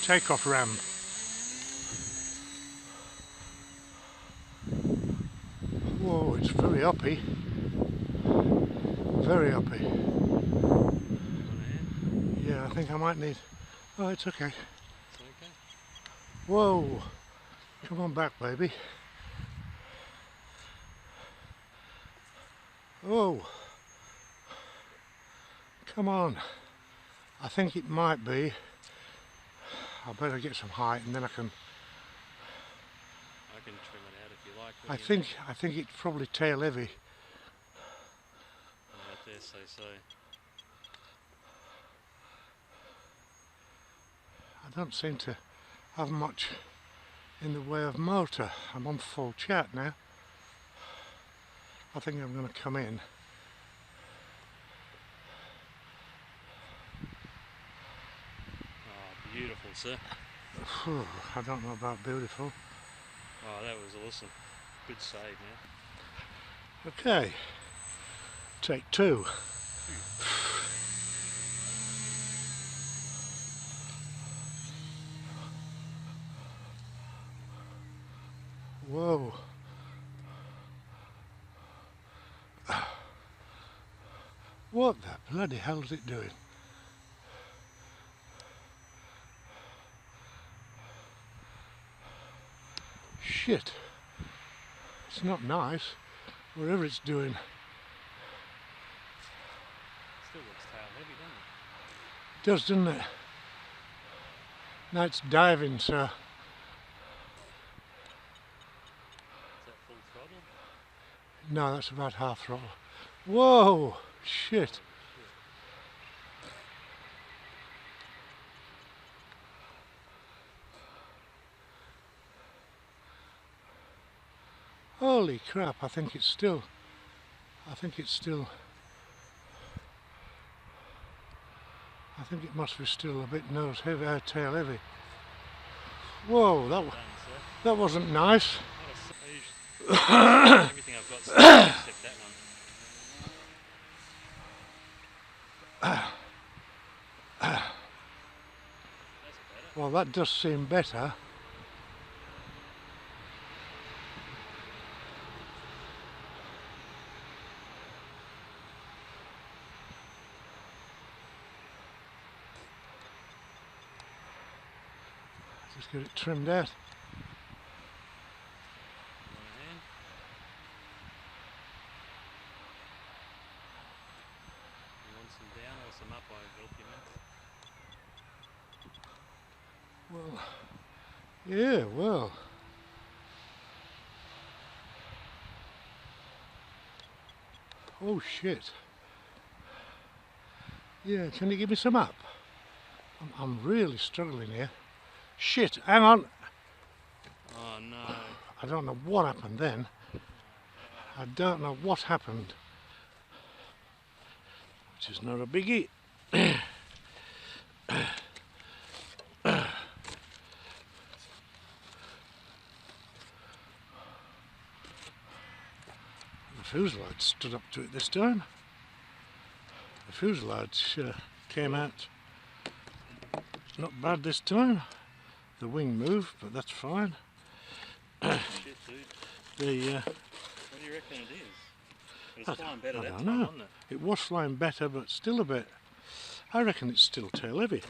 takeoff ramp. Whoa, it's very uppy. Very uppy. Yeah, I think I might need... Oh, it's okay. It's okay. Whoa! Come on back, baby. Oh! Come on. I think it might be. I better get some height and then I can... I can trim it out if you like. I think it's probably tail heavy. I dare say so. I don't seem to have much in the way of motor. I'm on full chat now. I think I'm going to come in. Oh, beautiful, sir. I don't know about beautiful. Oh, that was awesome. Good save, man. Okay, take two. Whoa. What the bloody hell is it doing? Shit. It's not nice. Whatever it's doing. Still looks tail heavy, doesn't It does, doesn't it? Now it's diving, so... Is that full throttle? No, that's about half throttle. Whoa! Shit. Holy crap, I think it must be still a bit nose heavy, tail heavy. Whoa, that wasn't nice. Everything I've got except that one. Well, that does seem better. Just get it trimmed out. You want some down or some up? I'll help you, man. Well, yeah, well. Oh shit. Yeah, can you give me some up? I'm really struggling here. Shit, hang on. Oh no. I don't know what happened then. I don't know what happened. Which is not a biggie. The fuselage stood up to it this time. The fuselage came out not bad this time. The wing moved, but that's fine. Shit, dude. The what do you reckon it is? It was flying better that time, wasn't it? It was flying better, but still a bit. I reckon it's still tail heavy.